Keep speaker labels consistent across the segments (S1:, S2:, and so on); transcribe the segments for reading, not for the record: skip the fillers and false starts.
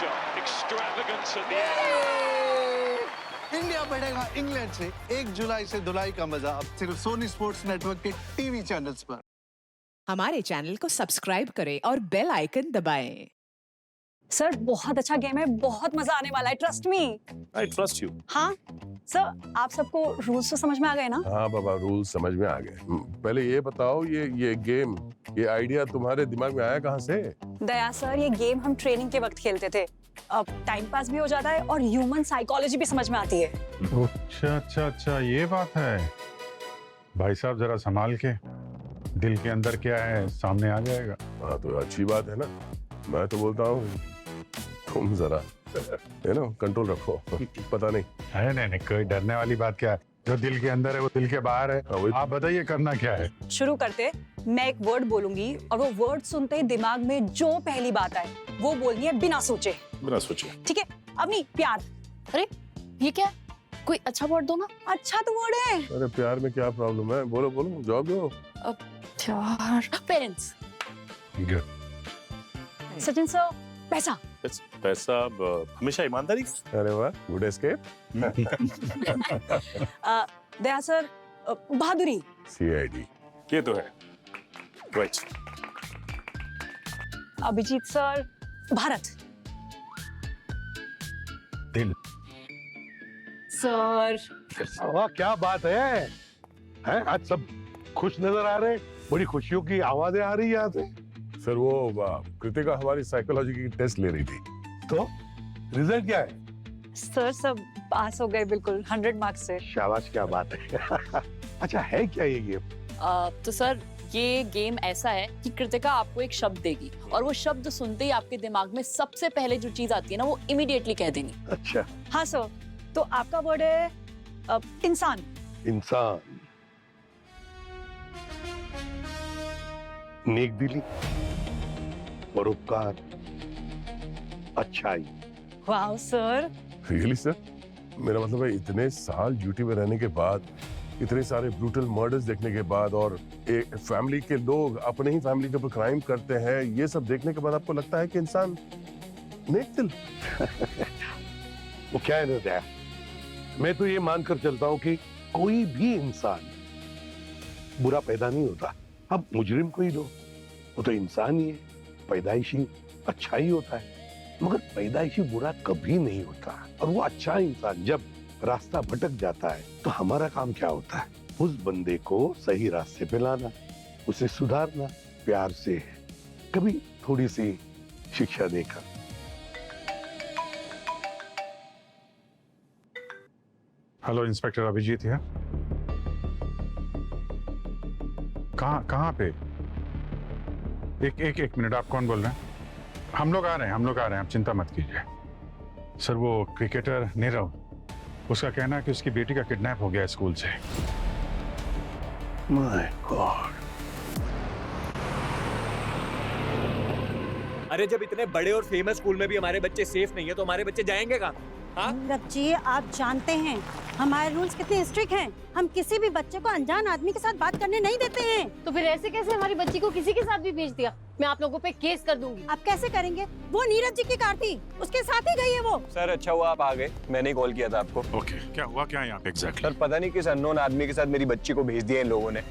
S1: shot, extravagance at the end.
S2: India बढ़ेगा England से 1 जुलाई से धुलाई का मजा अब सिर्फ सोनी स्पोर्ट्स नेटवर्क के टीवी चैनल्स पर।
S3: हमारे चैनल को सब्सक्राइब करें और बेल आइकन दबाएं।
S4: सर बहुत अच्छा गेम है, बहुत मजा आने वाला है, trust me.
S5: I trust you.
S4: हाँ सर, आप सबको रूल्स तो समझ में आ गए ना?
S5: हाँ बाबा, रूल समझ में आ गए। पहले ये बताओ, ये गेम, ये आइडिया तुम्हारे दिमाग में आया कहाँ से?
S4: दया सर, ये गेम हम ट्रेनिंग के वक्त खेलते थे। अब टाइम पास भी हो जाता है और ह्यूमन साइकोलॉजी भी समझ में आती है।
S6: अच्छा, ये बात है। भाई साहब जरा संभाल के, दिल के अंदर क्या है सामने आ जाएगा।
S5: हाँ तो अच्छी बात है ना। मैं तो बोलता हूँ तुम जरा कंट्रोल रखो। पता नहीं।
S6: नहीं, कोई डरने वाली बात क्या है। जो दिल के अंदर है वो दिल के बाहर है। आप बताइए करना क्या है।
S4: शुरू करते। मैं एक वर्ड बोलूंगी और वो वर्ड सुनते ही दिमाग में जो पहली बात आए वो बोलनी है बिना सोचे। ठीक है? अब नहीं, प्यार।
S7: अरे ये क्या? कोई अच्छा वर्ड दो ना।
S4: अच्छा तो वर्ड है।
S5: अरे प्यार में क्या प्रॉब्लम है? बोलो जवाब दो।
S7: प्यार, पेरेंट्स।
S4: सचिन सर, पैसा।
S8: पैसा हमेशा ईमानदारी।
S5: अरे वाह, गुड एस्केप।
S4: दया सर, बहादुरी।
S5: CID।
S8: ये तो है। राइट।
S4: अभिजीत सर, भारत।
S6: दिल।
S7: सर
S6: वाह क्या बात है? आज सब खुश नजर आ रहे हैं। बड़ी खुशियों की आवाजें आ रही है यहाँ से।
S5: सर वो कृतिका हमारी साइकोलॉजी की टेस्ट ले रही थी।
S6: तो रिजल्ट क्या है?
S4: सर सब पास हो गए बिल्कुल 100 मार्क्स से।
S6: शाबाश, क्या बात है। अच्छा है क्या ये गेम?
S7: तो सर ये गेम ऐसा है कि कृतिका आपको एक शब्द देगी और वो शब्द सुनते ही आपके दिमाग में सबसे पहले जो चीज आती है ना वो इमीडिएटली कह देनी।
S6: अच्छा।
S4: हाँ सर, तो आपका वर्ड है इंसान।
S6: इंसान, नेकदिली, परोपकार, अच्छाई।
S4: वाह सर।
S5: Really sir? मेरा मतलब है इतने साल ड्यूटी में रहने के बाद, इतने सारे ब्रूटल मर्डर्स देखने के बाद और एक फैमिली के लोग अपने ही फैमिली के ऊपर क्राइम करते हैं, ये सब देखने के बाद आपको लगता है कि इंसान नेक दिल।
S6: वो क्या है ना दया, मैं तो ये मानकर चलता हूँ कि कोई भी इंसान बुरा पैदा नहीं होता। अब मुजरिम को ही लो, वो तो इंसान ही है, पैदाइशी अच्छा ही होता है, मगर पैदाइशी बुरा कभी नहीं होता। और वो अच्छा इंसान जब रास्ता भटक जाता है तो हमारा काम क्या होता है? उस बंदे को सही रास्ते पे लाना, उसे सुधारना, प्यार से, कभी थोड़ी सी शिक्षा देकर। हेलो, इंस्पेक्टर अभिजीत है। कहाँ पे? एक मिनट, आप कौन बोल रहे हैं? हम लोग आ रहे हैं, आप चिंता मत कीजिए। सर वो क्रिकेटर नीरव, उसका कहना है कि उसकी बेटी का किडनैप हो गया स्कूल से। My God.
S9: अरे जब इतने बड़े और फेमस स्कूल में भी हमारे बच्चे सेफ नहीं है तो हमारे बच्चे जाएंगे कहाँ?
S10: नीरव जी, आप जानते हैं हमारे रूल्स कितने स्ट्रिक्ट हैं। हम किसी भी बच्चे को अनजान आदमी के साथ बात करने नहीं देते हैं।
S7: तो फिर ऐसे कैसे हमारी बच्ची को किसी के साथ भी भेज दिया? मैं आप लोगों पे केस कर दूंगी।
S10: आप कैसे करेंगे? वो नीरज जी की कार थी, उसके साथ ही गई है वो।
S9: सर अच्छा हुआ आप आ गए, मैंने ही कॉल किया था आपको।
S6: ओके, क्या हुआ क्या यहाँ पे एग्जैक्टली?
S9: सर पता नहीं किस अननोन आदमी के साथ मेरी बच्ची को भेज दिया इन लोगों ने।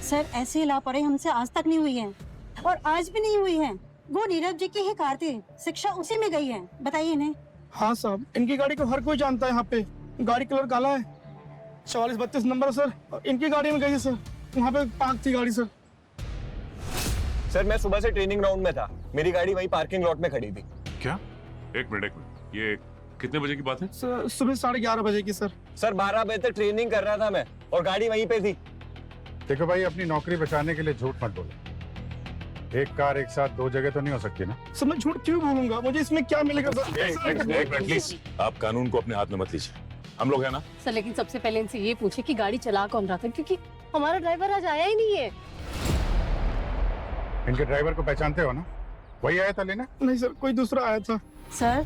S10: सर ऐसी लापरवाही हमसे आज तक नहीं हुई है और आज भी नहीं हुई है। वो नीरज जी की ही कार थी, शिक्षा उसी में गई है। बताइए इन्हें।
S11: हाँ साहब, इनकी गाड़ी को हर कोई जानता है। यहाँ पे गाड़ी कलर काला है, 4432 नंबर सर। इनकी गाड़ी में गई है सर, वहाँ पे पार्क थी गाड़ी सर।
S9: सर मैं सुबह से ट्रेनिंग ग्राउंड में था, मेरी गाड़ी वहीं पार्किंग लॉट में खड़ी थी।
S5: क्या? एक मिनट, ये कितने बजे की बात है?
S11: सर सुबह 11:30 बजे की सर।
S9: सर 12 बजे तक ट्रेनिंग कर रहा था मैं और गाड़ी वहीं पे थी।
S6: देखो भाई, अपनी नौकरी बचाने के लिए झूठ मत बोलो। एक कार एक साथ 2 जगह तो नहीं हो सकती ना।
S11: सर मैं झूठ क्यों बोलूंगा? मुझे इसमें क्या मिलेगा सर?
S8: एक मिनट प्लीज, आप कानून को अपने हाथ में मत लीजिए, हम लोग है ना।
S7: सर लेकिन सबसे पहले इनसे ये पूछे कि गाड़ी चला कौन रहा था, क्योंकि हमारा ड्राइवर आज आया ही नहीं है।
S6: इनके ड्राइवर को पहचानते हो ना? वही आया था लेने?
S11: नहीं सर, कोई दूसरा आया था।
S10: सर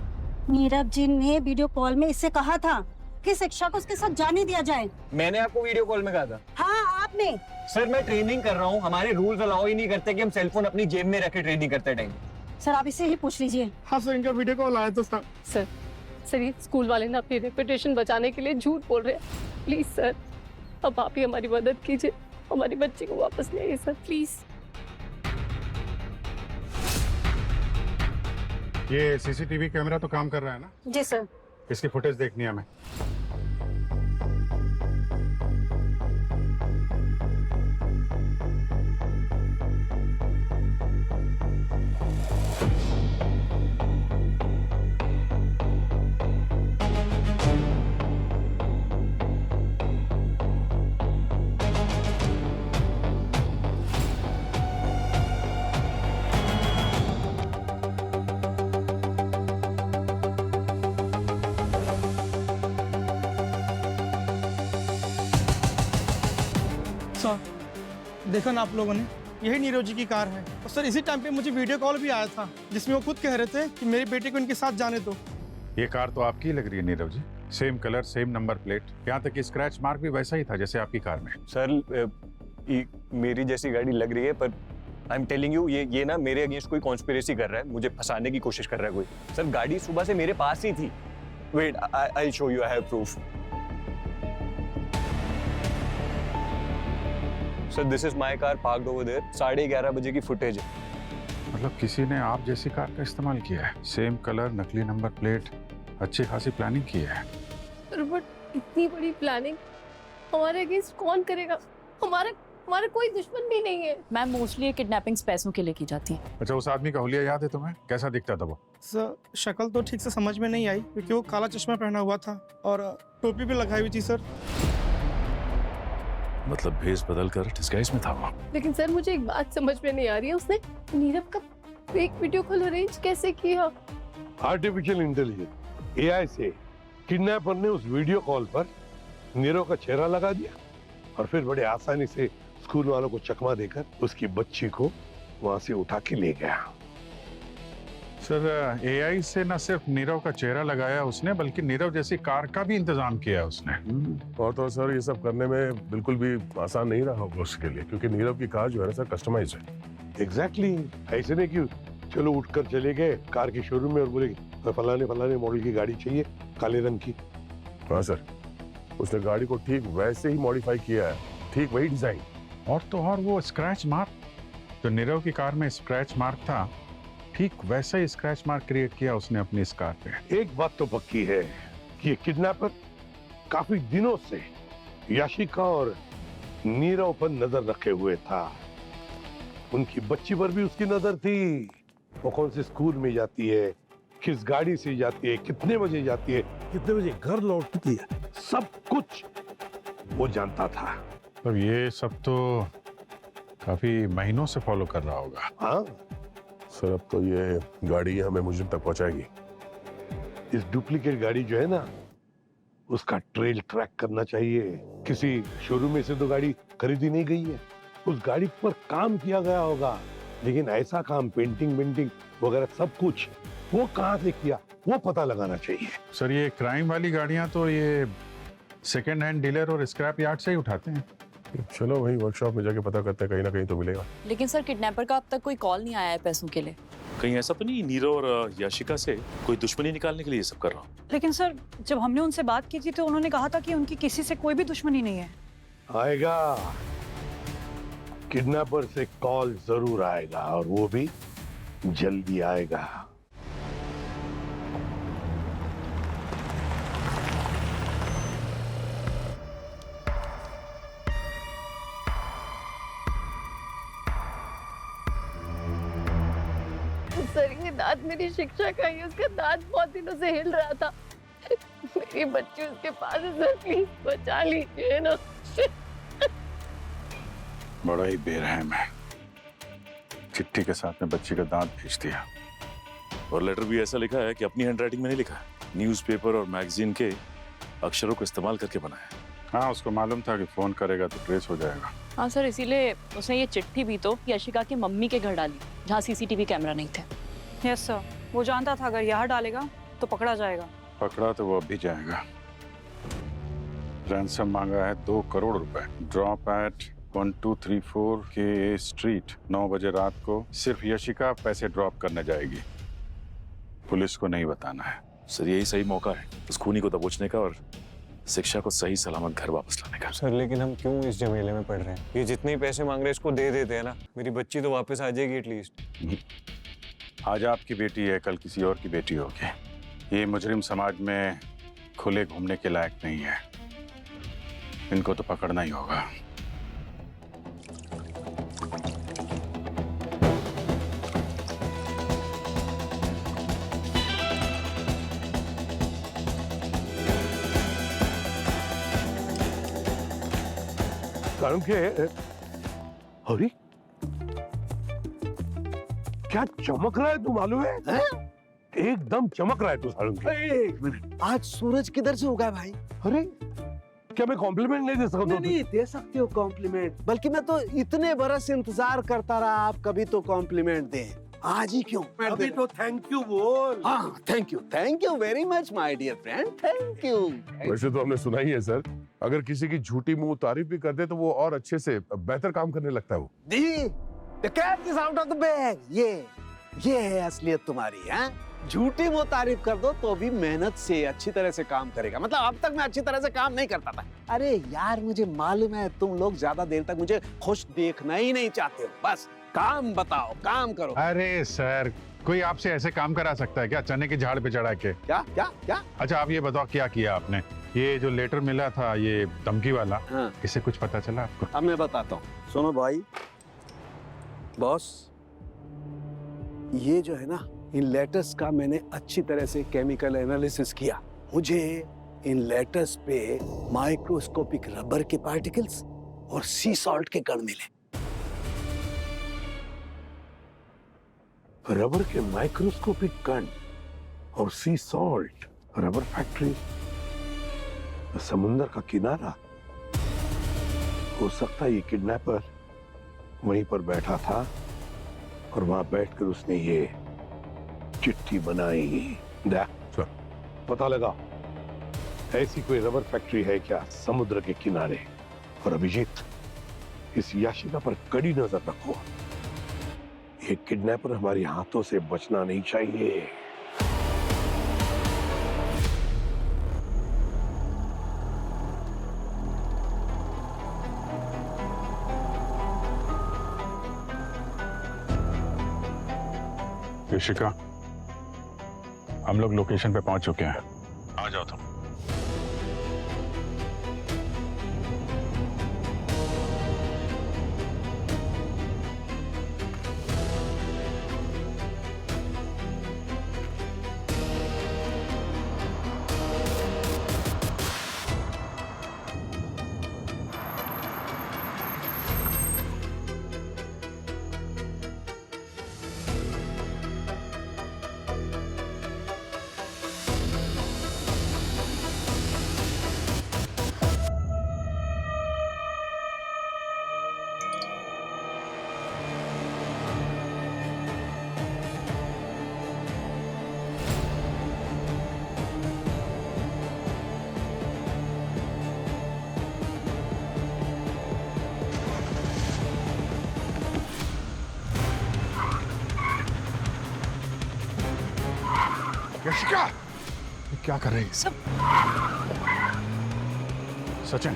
S10: नीरव जी ने वीडियो कॉल में इससे कहा था कि शिक्षा को उसके साथ जाने दिया जाए।
S9: मैंने आपको वीडियो कॉल में कहा था?
S10: हाँ आपने।
S9: सर मैं ट्रेनिंग कर रहा हूँ, हमारे रूल्स अलाउ ही नहीं करते कि हम सेलफोन अपनी जेब में रखे ट्रेनिंग करते टाइम।
S10: सर आप इससे ही पूछ लीजिए।
S11: हाँ सर, इनका वीडियो कॉल आया था सर।
S12: सर ये स्कूल वाले ना अपनी रेपुटेशन बचाने के लिए झूठ बोल रहे हैं। प्लीज सर, अब आप ही हमारी मदद कीजिए, हमारी बच्ची को वापस ले आइए सर, प्लीज।
S13: ये सीसीटीवी कैमरा तो काम कर रहा है ना?
S10: जी सर।
S13: इसकी फुटेज देखनी है हमें।
S11: सर देखा ना आप लोगों ने, यही नीरव जी की कार है। और सर इसी टाइम पे मुझे वीडियो कॉल भी आया था जिसमें वो खुद कह रहे थे कि मेरे बेटे को इनके साथ जाने दो।
S13: ये कार तो आपकी लग रही है Nirav ji, same colour same number plate, यहाँ तक कि स्क्रैच मार्क भी वैसा ही था जैसे आपकी कार में।
S9: सर मेरी जैसी गाड़ी लग रही है, पर आई एम टेलिंग यू ये ना मेरे अगेंस्ट कोई कॉन्स्पिरेसी कर रहा है, मुझे फंसाने की कोशिश कर रहा है कोई। सर गाड़ी सुबह से मेरे पास ही थी। Wait I show you, I have proof. Sir this is my car parked over there. 11:30 बजे की फुटेज है।
S13: मतलब किसी ने आप जैसी कार का इस्तेमाल किया है, सेम कलर, नकली नंबर प्लेट, अच्छी खासी प्लानिंग की है।
S12: बट इतनी बड़ी प्लानिंग हमारे अगेंस्ट कौन करेगा? हमारा कोई दुश्मन भी नहीं है।
S7: मैम मोस्टली ये किडनैपिंग्स पैसों के लिए की जाती है।
S13: अच्छा, उस आदमी का हुलिया याद है तुम्हें? कैसा दिखता था वो?
S11: सर शक्ल तो ठीक से समझ में नहीं आई क्योंकि वो काला चश्मा पहना हुआ था और टोपी भी लगाई हुई थी सर।
S8: मतलब भेस बदल कर डिस्गाइज में था वो।
S12: लेकिन सर मुझे एक बात समझ में नहीं आ रही है, उसने नीरव का फेक वीडियो कॉल अरेंज कैसे किया?
S6: आर्टिफिशियल इंटेलिजेंस एआई से किडनैपर ने उस वीडियो कॉल पर नीरव का चेहरा लगा दिया और फिर बड़े आसानी से स्कूल वालों को चकमा देकर उसकी बच्ची को वहां से उठा के ले गया।
S13: सर एआई से न सिर्फ नीरव का चेहरा लगाया उसने, बल्कि नीरव जैसी कार का भी इंतजाम किया उसने।
S5: और तो सर ये सब करने में बिल्कुल भी आसान नहीं रहा होगा उसके लिए, क्योंकि नीरव की कार जो है ना सर कस्टमाइज है।
S6: एग्जैक्टली ऐसे नहीं कि चलो उठकर चले गए कार के शोरूम में और बोले फलाने मॉडल की गाड़ी चाहिए काले रंग की।
S5: हाँ सर, उसने गाड़ी को ठीक वैसे ही मॉडिफाई किया है, ठीक वही डिजाइन।
S13: और तो और वो स्क्रैच मार्क, जो नीरव की कार में स्क्रैच मार्क था, ठीक वैसा ही स्क्रैच मार्क क्रिएट किया उसने अपनी इस कार पे।
S6: एक बात तो पक्की है कि ये किडनैपर काफी दिनों से याशिका और नीरव पर नजर रखे हुए था। उनकी बच्ची पर भी उसकी नजर थी। वो कौन से स्कूल में जाती है, किस गाड़ी से जाती है, कितने बजे जाती है, कितने बजे घर लौटती है, सब कुछ वो जानता था।
S13: अब ये सब तो काफी महीनों से फॉलो कर रहा होगा।
S6: हाँ
S5: सर अब तो ये गाड़ी हमें मुझे तक पहुंचाएगी।
S6: इस डुप्लीकेट गाड़ी जो है ना, उसका ट्रेल ट्रैक करना चाहिए। किसी शोरूम में से तो गाड़ी खरीदी नहीं गई है, उस गाड़ी पर काम किया गया होगा, लेकिन ऐसा काम पेंटिंग वगैरह सब कुछ वो कहाँ से किया वो पता लगाना चाहिए।
S13: सर ये क्राइम वाली गाड़ियां तो ये सेकेंड हैंड डीलर और स्क्रैप यार्ड से ही उठाते हैं।
S5: चलो वही वर्कशॉप में जाके पता करते हैं, कहीं ना कहीं तो मिलेगा।
S7: लेकिन सर किडनैपर का अब तक कोई कॉल नहीं आया है पैसों के लिए।
S8: कहीं ऐसा तो नहीं नीरव और याशिका से कोई दुश्मनी निकालने के लिए ये सब कर रहा हूँ?
S4: लेकिन सर जब हमने उनसे बात की थी तो उन्होंने कहा था कि उनकी किसी से कोई भी दुश्मनी नहीं है।
S6: आएगा, किडनैपर से कॉल जरूर आएगा और वो भी जल्दी आएगा।
S12: सर ये दांत मेरी शिक्षा का ही, उसका दांत बहुत दिनों से हिल रहा था। मेरी बच्ची उसके पास है सर, प्लीज बचा लीजिए ना।
S13: बड़ा ही बेरहम है, चिट्ठी के साथ में बच्ची का दांत भेज दिया।
S8: और लेटर भी ऐसा लिखा है कि अपनी हैंडराइटिंग में नहीं लिखा है, न्यूज़पेपर और मैगजीन के अक्षरों को इस्तेमाल करके बनाया है।
S13: हाँ उसको मालूम था कि फोन करेगा तो ट्रेस हो जाएगा।
S7: हाँ सर, इसीलिए उसने ये चिट्ठी भी तो यशिका की मम्मी के घर डाली जहाँ सीसीटीवी कैमरा नहीं थे।
S4: यस सर, वो जानता था अगर यहाँ डालेगा तो पकड़ा जाएगा।
S13: पकड़ा तो वो अभी जाएगा। रैंसम मांगा है 2 करोड़ रुपए। ड्रॉप एट 1234 के स्ट्रीट 9 बजे रात को सिर्फ यशिका पैसे ड्रॉप करने जाएगी। पुलिस को नहीं बताना है।
S8: सर यही सही मौका है उस खूनी को दबोचने का और शिक्षा को सही सलामत घर वापस लाने का।
S9: सर लेकिन हम क्यों इस झमेले में पड़ रहे हैं? ये जितने ही पैसे मांग रहे हैं इसको दे देते हैं ना, मेरी बच्ची तो वापस आ जाएगी एटलीस्ट।
S13: आज आपकी बेटी है, कल किसी और की बेटी होगी। ये मुजरिम समाज में खुले घूमने के लायक नहीं है, इनको तो पकड़ना ही होगा।
S6: कारण के अरे क्या चमक रहा है तू मालूम है? एकदम चमक रहा है तू सारुण के।
S14: एक मिनट, आज सूरज किधर से उगा भाई?
S6: अरे क्या मैं कॉम्प्लीमेंट नहीं दे सकता?
S14: नहीं दे सकते हो कॉम्प्लीमेंट, बल्कि मैं तो इतने बरस इंतजार करता रहा आप कभी तो कॉम्प्लीमेंट दे। आज ही क्यों?
S6: अभी तो थैंक यू बोल।
S14: हाँ thank you very much my dear friend, thank you.
S5: वैसे तो हमने सुना ही है सर, अगर किसी की झूठी मुंह तारीफ भी कर दे तो वो और अच्छे से बेहतर काम करने लगता है वो।
S14: The cat is out of the bag. ये है असलियत तुम्हारी, हैं? झूठी वो तारीफ कर दो तो भी मेहनत से अच्छी तरह से काम करेगा। मतलब अब तक मैं अच्छी तरह से काम नहीं करता था। अरे यार मुझे मालूम है तुम लोग ज्यादा देर तक मुझे खुश देखना ही नहीं चाहते हो। बस काम बताओ, काम करो।
S13: अरे सर कोई आपसे ऐसे काम करा सकता है क्या, चने के झाड़ पे चढ़ा के?
S14: क्या?
S13: अच्छा आप ये बताओ क्या किया आपने? ये जो लेटर मिला था ये धमकी वाला,
S14: हाँ।
S13: इससे कुछ पता चला आपको?
S14: अब मैं बताता हूँ, सुनो भाई। बॉस ये जो है ना, इन लेटर्स का मैंने अच्छी तरह से केमिकल एनालिसिस किया। मुझे इन लेटर्स पे माइक्रोस्कोपिक रबर के पार्टिकल्स और सी सॉल्ट के कण मिले।
S6: रबर के माइक्रोस्कोपिक कण और सी सॉल्ट, रबर फैक्ट्री, समुंदर का किनारा। हो सकता है ये किडनैपर वहीं पर बैठा था और वहां बैठकर उसने ये चिट्ठी बनाई। सर पता लगा ऐसी कोई रबर फैक्ट्री है क्या समुद्र के किनारे? और अभिजीत इस याशिका पर कड़ी नजर रखो, ये किडनैपर हमारे हाथों से बचना नहीं चाहिए।
S13: यशिका हम लोग लोकेशन पे पहुंच चुके हैं, आ जाओ तुम। यशिका ये क्या कर रही है सब? सचिन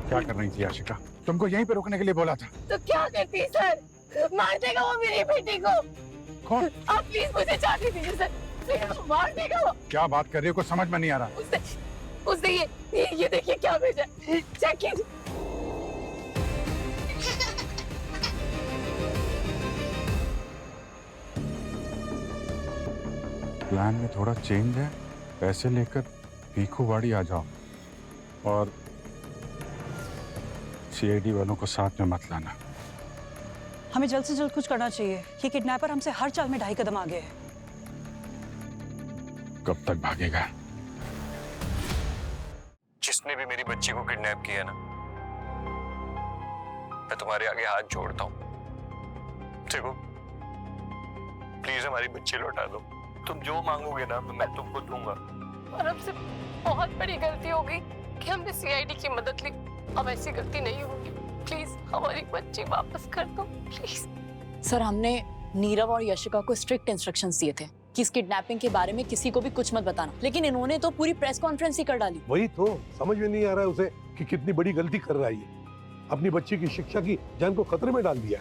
S13: क्या कर रही थी यशिका? तुमको यहीं पे रोकने के लिए बोला था।
S12: तो क्या करती सर? मार देगा वो मेरी बेटी को।
S13: कौन?
S12: आप प्लीज मुझे जाने दीजिए सर, प्लीज मार देगा वो।
S13: क्या बात कर रही हो, कुछ समझ में नहीं आ रहा।
S12: उसने ये देखिए क्या भेजा, चेक कीजिए।
S13: प्लान में थोड़ा चेंज है। पैसे लेकर भीखूवाड़ी आ जाओ और सीआईडी वालों को साथ में मत लाना।
S4: हमें जल्द से जल्द कुछ करना चाहिए। ये किडनैपर हमसे हर चाल में 2.5 कदम आगे है।
S13: कब तक भागेगा?
S9: जिसने भी मेरी बच्ची को किडनैप किया ना, मैं तुम्हारे आगे हाथ जोड़ता हूँ। देखो प्लीज हमारी बच्ची लौटा दो। तुम जो मांगोगे ना मैं तुमको दूंगा।
S12: और हमसे बहुत बड़ी गलती हो गई कि हमने सीआईडी की मदद ली। अब ऐसी गलती नहीं होगी। प्लीज हमारी बच्ची वापस कर दो प्लीज।
S7: सर हमने नीरव और यशिका को स्ट्रिक्ट इंस्ट्रक्शंस दिए थे कि इस किडनैपिंग के बारे में किसी को भी कुछ मत बताना, लेकिन इन्होंने तो पूरी प्रेस कॉन्फ्रेंस ही कर डाली।
S6: वही तो समझ में नहीं आ रहा है उसे कि कितनी बड़ी गलती कर रहा है ये। अपनी बच्ची की शिक्षा की जान को खतरे में डाल दिया।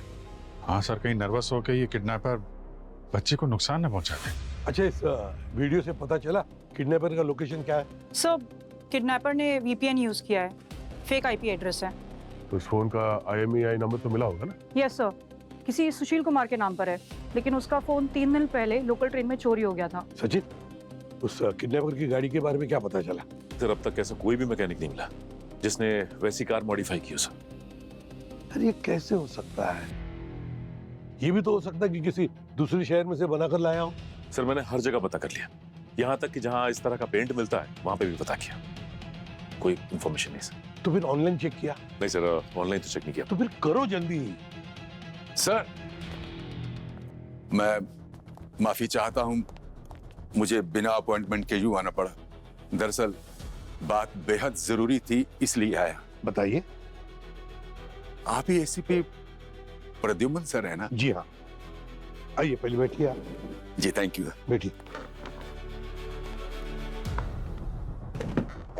S13: हाँ सर, कहीं नर्वस होकर ये किडनैपर बच्ची को नुकसान न पहुंचा दे।
S6: अच्छा, इस वीडियो से पता चला किडनैपर का लोकेशन क्या है?
S4: सर किडनैपर ने VPN यूज किया है, फेक IP एड्रेस है।
S5: तो इस फोन का IMEI नंबर तो मिला होगा ना?
S4: यस सर, किसी सुशील कुमार के नाम पर है, लेकिन उसका फोन 3 दिन पहले लोकल ट्रेन में चोरी हो गया था।
S6: सचिन, उस किडनैपर की गाड़ी के बारे में क्या पता चला?
S8: सर अब तक ऐसा कोई भी मैकेनिक नहीं मिला जिसने वैसी कार मॉडिफाई की हो सर।
S6: अरे ये कैसे हो सकता है? ये भी तो हो सकता है कि किसी दूसरे शहर में से बनाकर लाया हो।
S8: सर मैंने हर जगह पता कर लिया, यहाँ तक कि जहाँ इस तरह का पेंट मिलता है वहां पे भी पता किया, कोई इंफॉर्मेशन नहीं सर।
S6: तो फिर ऑनलाइन चेक किया?
S8: नहीं सर, ऑनलाइन तो चेक नहीं किया।
S6: तो फिर करो जल्दी।
S15: सर मैं माफी चाहता हूं, मुझे बिना अपॉइंटमेंट के यूं आना पड़ा। दरअसल बात बेहद जरूरी थी, इसलिए आया।
S6: बताइए।
S15: आप ही ACP प्रद्युम्न सर है ना?
S6: जी हाँ, आइए पहले बैठिए आप।
S15: जी थैंक यू।
S6: बैठिए।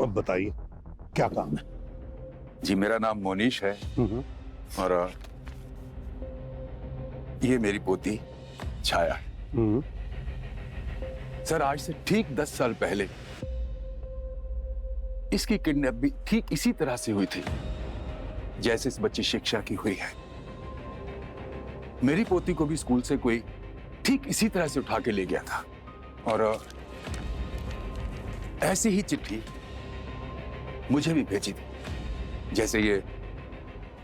S6: अब बताइए क्या काम है?
S15: जी मेरा नाम मोनीश है और ये मेरी पोती छाया है। सर आज से ठीक 10 साल पहले इसकी किडनैप भी ठीक इसी तरह से हुई थी जैसे इस बच्ची शिक्षा की हुई है। मेरी पोती को भी स्कूल से कोई ठीक इसी तरह से उठा के ले गया था और ऐसी ही चिट्ठी मुझे भी भेजी थी जैसे ये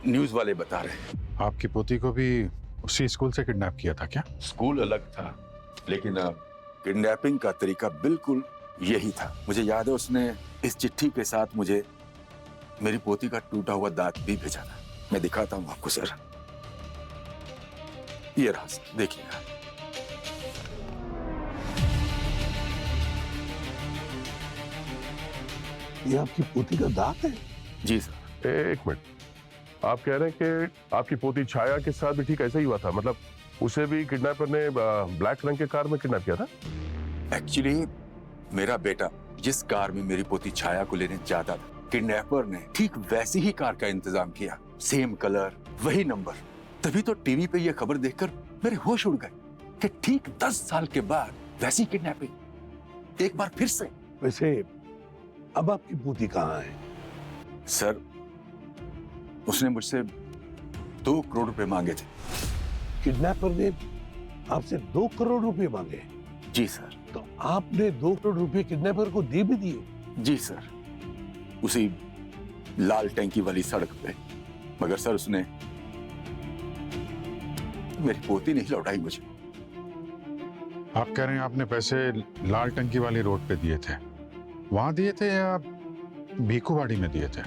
S15: न्यूज वाले बता रहे हैं।
S13: आपकी पोती को भी उसी स्कूल से किडनैप किया था क्या?
S15: स्कूल अलग था लेकिन किडनैपिंग का तरीका बिल्कुल यही था। मुझे याद है उसने इस चिट्ठी के साथ मुझे मेरी पोती का टूटा हुआ दांत भी भेजा था। मैं दिखाता हूं आपको सर, ये रहा सर, देखिएगा।
S6: ये आपकी पोती का दांत है?
S15: जी सर।
S5: एक मिनट, आप कह रहे हैं कि आपकी पोती छाया के साथ भी ठीक ऐसा ही हुआ था? मतलब उसे भी किडनैपर ने ब्लैक रंग के कार में किडनैप किया था?
S15: एक्चुअली मेरा बेटा जिस कार में मेरी पोती छाया को लेने जाता था, किडनैपर ने ठीक वैसी ही कार का इंतजाम किया, सेम कलर, वही नंबर। तभी तो टीवी पे ये खबर देखकर मेरे होश उड़ गए कि ठीक 10 साल के बाद वैसी किडनैपिंग एक बार फिर से।
S6: वैसे अब आपकी पोती कहाँ है?
S15: सर उसने मुझसे 2 करोड़ रुपए मांगे थे।
S6: किडनैपर ने आपसे 2 करोड़ रुपए मांगे?
S15: जी सर।
S6: तो आपने 2 करोड़ रुपए किडनैपर को दे भी दिए?
S15: जी सर, उसी लाल टैंकी वाली सड़क पे। मगर सर उसने मेरी पोती नहीं लौटाई मुझे।
S13: आप कह रहे हैं आपने पैसे लाल टंकी वाली रोड पे दिए थे, वहां दिए थे या भीखूवाड़ी में दिए थे?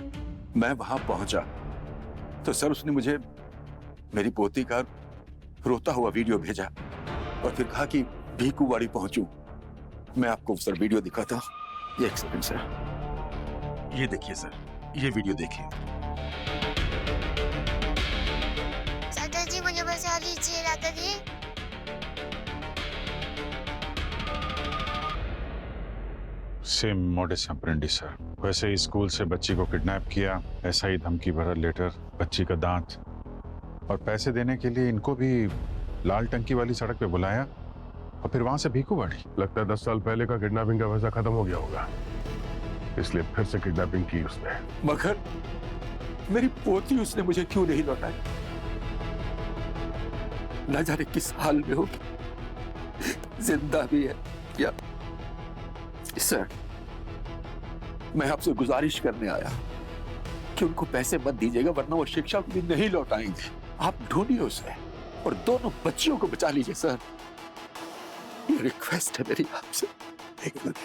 S15: मैं वहां पहुंचा तो सर उसने मुझे मेरी पोती का रोता हुआ वीडियो भेजा और फिर कहा कि भीखूवाड़ी पहुंचूं। मैं आपको सर वीडियो दिखाता हूं। ये एक सेकंड सर, ये देखिए सर, ये वीडियो देखिए।
S16: सरदार जी मुझे बचा लीजिए, Radha ji.
S13: Same modus operandi sir. वैसे ही स्कूल से बच्ची को किडनैप किया, ऐसा ही धमकी भरा लेटर, बच्ची का दांत, और पैसे देने के लिए इनको भी लाल टंकी वाली सड़क पे बुलाया और फिर वहां से भीखूवाड़ी।
S5: लगता है 10 साल पहले का किडनैपिंग का पैसा खत्म हो गया होगा, इसलिए फिर से किडनैपिंग की उसने।
S15: मगर मेरी पोती उसने मुझे क्यों नहीं लौटाई? न जाने किस हाल में होगी, जिंदा भी है या सर, मैं आपसे गुजारिश करने आया कि उनको पैसे मत दीजिएगा, वरना वो शिक्षा को भी नहीं लौटाएंगे। आप ढूंढिए उसे और दोनों बच्चियों को बचा लीजिए सर। ये रिक्वेस्ट है मेरी आपसे।
S5: एक मिनट।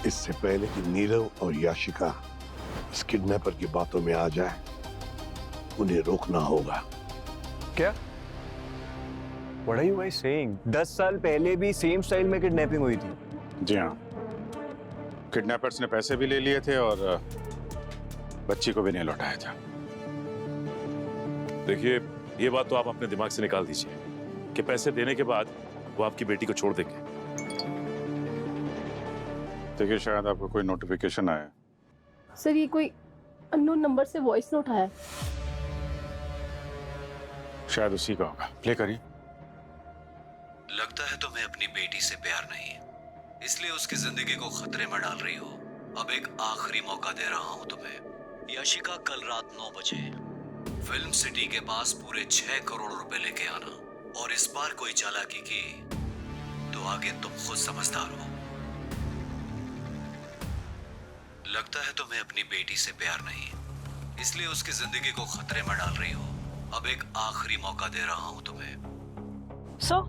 S5: इससे पहले कि नीरव और याशिका इस किडनैपर की बातों में आ जाए, उन्हें रोकना होगा।
S9: क्या? What are you guys saying? 10 साल पहले भी सेम स्टाइल में किडनैपिंग हुई थी।
S13: जी हाँ, किडनैपर्स ने पैसे भी ले लिए थे और बच्ची को भी नहीं लौटाया था।
S8: देखिए, ये बात तो आप अपने दिमाग से निकाल दीजिए कि पैसे देने के बाद वो आपकी बेटी को छोड़ देंगे।
S13: देखिए, शायद आपको कोई नोटिफिकेशन आया।
S12: सर, ये कोई अननोन नंबर से वॉइस नोट आया।
S13: शायद उसी का होगा। प्ले करिए।
S17: लगता है तुम्हें अपनी बेटी से प्यार नहीं, इसलिए उसकी जिंदगी को खतरे में डाल रही हो। अब एक आखिरी मौका दे रहा हूं तुम्हें। याशिका, कल रात 9 बजे फिल्म सिटी के पास पूरे 6 करोड़ रुपए लेके आना, और इस बार कोई चालाकी की तो आगे तुम खुद समझदार हो। लगता है तुम्हें अपनी बेटी से प्यार नहीं, इसलिए उसकी जिंदगी को खतरे में डाल रही हो। अब एक आखिरी मौका दे रहा हूं तुम्हें।
S4: सर,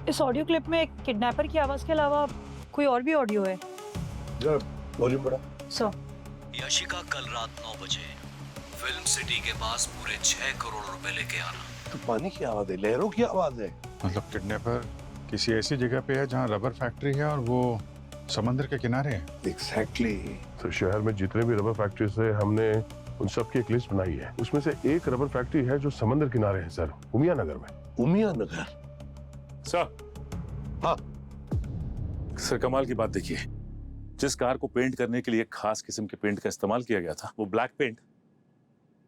S4: इस ऑडियो क्लिप में किडनैपर की आवाज के अलावा कोई और भी ऑडियो है?
S5: वॉल्यूम बढ़ा।
S4: सर,
S17: याशिका, कल रात 9 बजे फिल्म सिटी के पास पूरे 6 करोड़ रुपए लेके आना।
S5: तो पानी की आवाज है, लहरों की आवाज है।
S13: मतलब किडनैपर किसी ऐसी जगह पे है जहाँ रबर फैक्ट्री है और वो समंदर के किनारे है।
S5: एग्जैक्टली। तो शहर में जितने भी रबर फैक्ट्री है, हमने उन सब की एक लिस्ट बनाई है। उसमें से एक रबर फैक्ट्री है जो समंदर किनारे है सर, उमिया नगर में। उमिया नगर?
S8: सर।
S5: हाँ
S8: सर, कमाल की बात देखिए, जिस कार को पेंट करने के लिए एक खास किस्म के पेंट का इस्तेमाल किया गया था, वो ब्लैक पेंट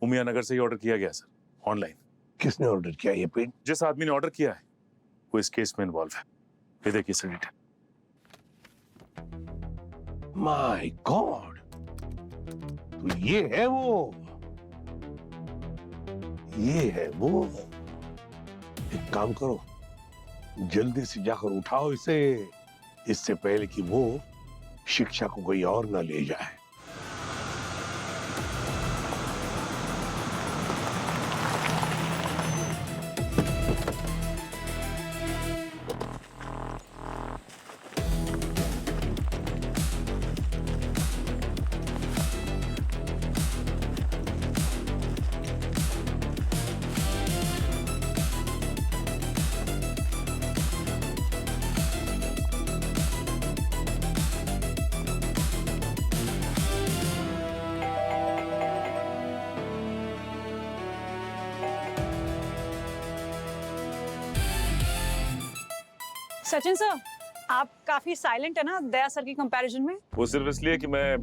S8: उमिया नगर से ही ऑर्डर किया गया सर, ऑनलाइन।
S5: किसने ऑर्डर किया ये पेंट?
S8: जिस आदमी ने ऑर्डर किया है वो इस केस में इन्वॉल्व है। ये देखिए सर डिटेल।
S5: माय गॉड, तो ये है वो, ये है वो। एक काम करो, जल्दी से जाकर उठाओ इसे, इससे पहले कि वो शिक्षा को कोई और ना ले जाए।
S4: सचिन सर, आप काफी साइलेंट है ना दया सर की कंपैरिजन में।
S8: वो सिर्फ इसलिए कि मैं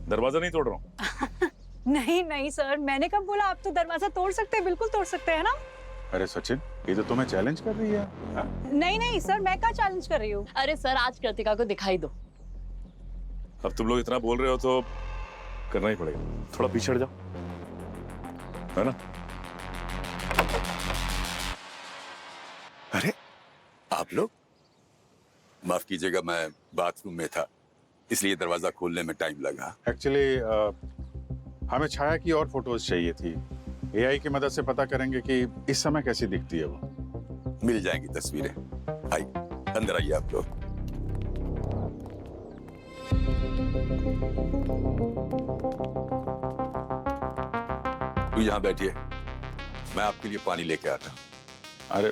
S8: दरवाजा नहीं तोड़ रहा हूँ।
S4: नहीं नहीं सर, मैंने कब बोला? आप तो दरवाजा तोड़ सकते हैं, बिल्कुल तोड़ सकते हैं ना।
S13: अरे सचिन, ये तो तुम्हें चैलेंज कर रही है।
S4: नहीं नहीं सर, मैं क्या चैलेंज कर रही हूँ?
S7: अरे सर, आज कृतिका को दिखाई दो।
S8: अब तुम लोग इतना बोल रहे हो तो करना ही पड़ेगा। थोड़ा पीछे हट जाओ, है ना?
S15: अरे आप लोग, माफ कीजिएगा, मैं बाथरूम में था, इसलिए दरवाजा खोलने में टाइम लगा।
S13: एक्चुअली हमें छाया की और फोटोज चाहिए थी। एआई की मदद से पता करेंगे कि इस समय कैसी दिखती है वो।
S15: मिल जाएंगी तस्वीरें। आइए, अंदर आइए आप लोग। तू यहाँ बैठिए, मैं आपके लिए पानी लेके आता हूँ।
S13: अरे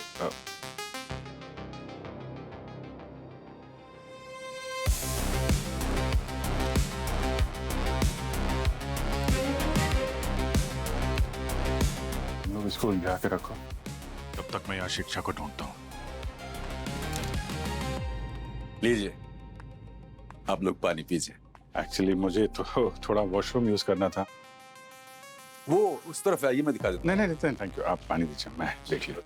S13: इसको उलझा के रखो, तब तक मैं यहाँ शिक्षा को ढूंढता हूँ।
S15: लीजिए, आप लोग पानी पीजिए।
S13: एक्चुअली मुझे तो थोड़ा वॉशरूम यूज करना था।
S15: वो उस तरफ आइए, मैं दिखा देता हूँ।
S13: नहीं, थैंक यू। आप पानी दीजिए, मैं देख लूँ।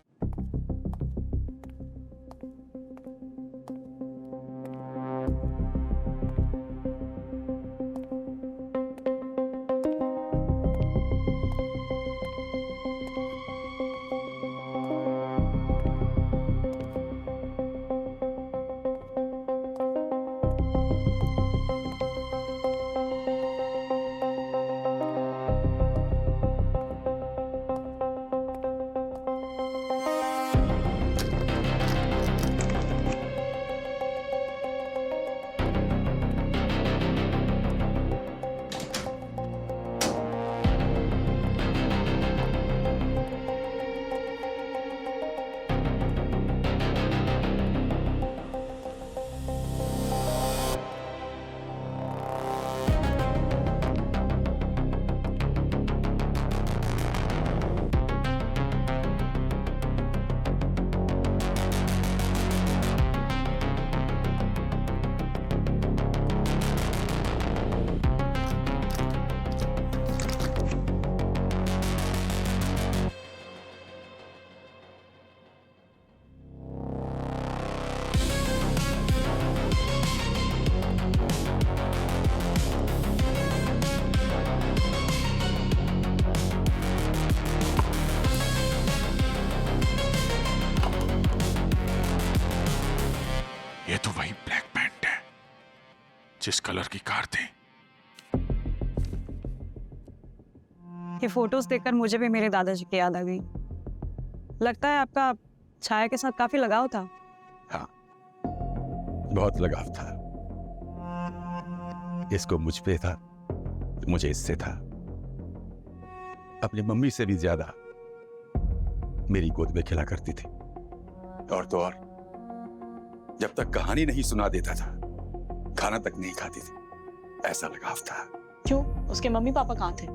S13: जिस कलर की कार थी।
S4: ये फोटोज देखकर मुझे भी मेरे दादाजी की याद आ गई। लगता है आपका छाया के साथ काफी लगाव था।
S15: हाँ, बहुत लगाव था। इसको मुझ पे था, मुझे इससे था। अपनी मम्मी से भी ज्यादा मेरी गोद में खेला करती थी। और तो और जब तक कहानी नहीं सुना देता था, खाना तक नहीं खाती थी। ऐसा लगाव था।
S7: क्यों? उसके मम्मी पापा कहाँ थे?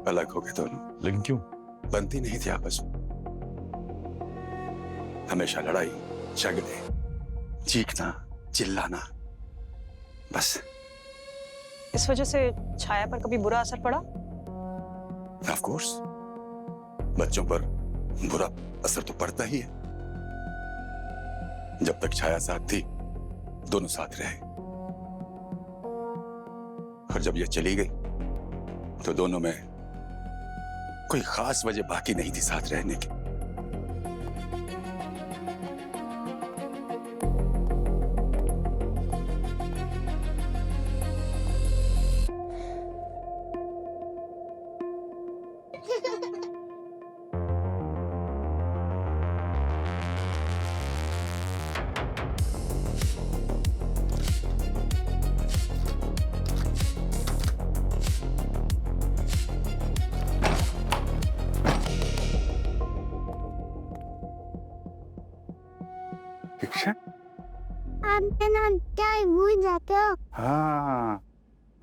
S15: अलग हो गए दोनों। लेकिन क्यों? बनती नहीं थी आपस में। हमेशा लड़ाई झगड़े, चीखना चिल्लाना, बस।
S4: इस वजह से छाया पर कभी बुरा असर पड़ा?
S15: ऑफ कोर्स, बच्चों पर बुरा असर तो पड़ता ही है। जब तक छाया साथ थी, दोनों साथ रहे, और जब ये चली गई तो दोनों में कोई खास वजह बाकी नहीं थी साथ रहने की।
S16: आप मेरा नाम क्या है भूल जाते हो?
S13: हाँ,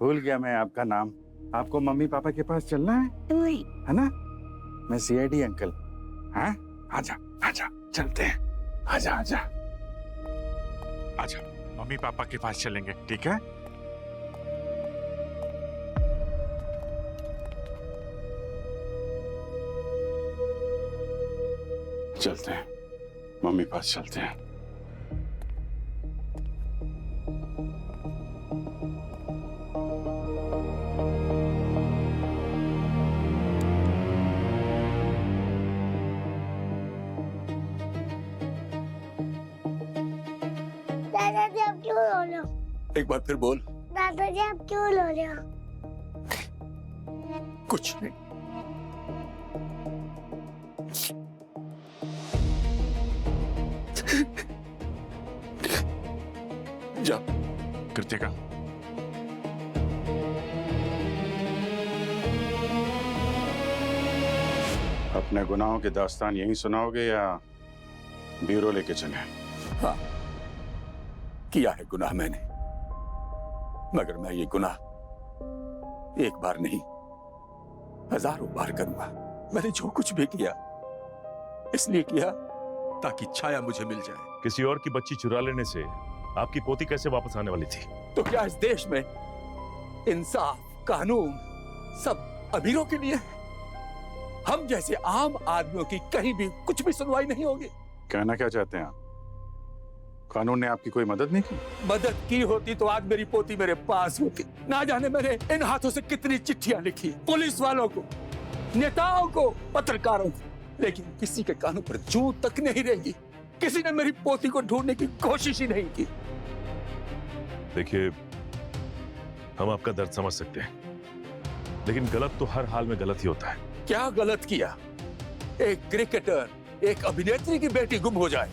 S13: भूल गया मैं आपका नाम। आपको मम्मी पापा के पास चलना है ना? मैं सीआईडी अंकल। हाँ, आजा आजा, चलते हैं। आजा आजा आजा, मम्मी पापा के पास चलेंगे, ठीक है? चलते हैं, मम्मी पास चलते हैं।
S16: दादाजी आप क्यों रो रहे हो?
S15: एक बार फिर बोल।
S16: दादाजी आप क्यों रो रहे हो?
S15: कुछ नहीं। जा।
S13: कृतिका, अपने गुनाहों की दास्तान यहीं सुनाओगे या ब्यूरो लेके चले?
S15: हाँ, किया है गुनाह मैंने, मगर मैं ये गुनाह एक बार नहीं, हजारों बार करूंगा। मैंने जो कुछ भी किया, इसलिए किया ताकि छाया मुझे मिल जाए।
S8: किसी और की बच्ची चुरा लेने से आपकी पोती कैसे वापस आने वाली थी?
S15: तो क्या इस देश में इंसाफ, कानून सब अमीरों के लिए? हम जैसे आम आदमियों की कहीं भी कुछ भी सुनवाई नहीं होगी।
S13: कहना क्या चाहते हैं आप? कानून ने आपकी कोई मदद नहीं की?
S15: मदद की होती तो आज मेरी पोती मेरे पास होती। ना जाने मैंने इन हाथों से कितनी चिट्ठियां लिखी, पुलिस वालों को, नेताओं को, पत्रकारों को, लेकिन किसी के कानों पर जूं तक नहीं रहेगी। किसी ने मेरी पोती को ढूंढने की कोशिश ही नहीं की।
S8: देखिए, हम आपका दर्द समझ सकते हैं, लेकिन गलत तो हर हाल में गलत ही होता है।
S15: क्या गलत किया? एक क्रिकेटर, एक अभिनेत्री की बेटी गुम हो जाए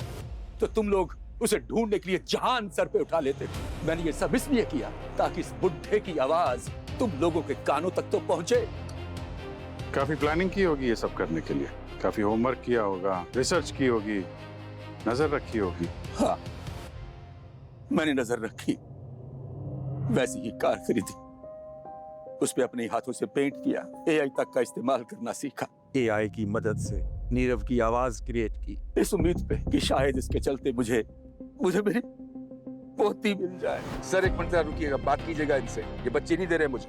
S15: तो तुम लोग उसे ढूंढने के लिए जहान सर पे उठा लेते। मैंने ये सब इसलिए किया ताकि इस बुढ़े की आवाज तुम लोगों के कानों तक तो पहुंचे।
S13: काफी प्लानिंग की होगी ये सब करने के लिए, काफी होमवर्क किया होगा, रिसर्च की होगी, नजर रखी होगी।
S15: हाँ, मैंने नजर रखी। वैसी ही कार खरीदी, उस पे अपने हाथों से पेंट किया, एआई तक का इस्तेमाल करना सीखा।
S9: एआई की मदद से नीरव की आवाज क्रिएट की,
S15: इस उम्मीद पे कि शायद इसके चलते मुझे मेरी पोती मिल जाए।
S18: सर एक मिनट रुकिएगा, बात कीजिएगा इनसे। ये बच्चे नहीं दे रहे मुझे।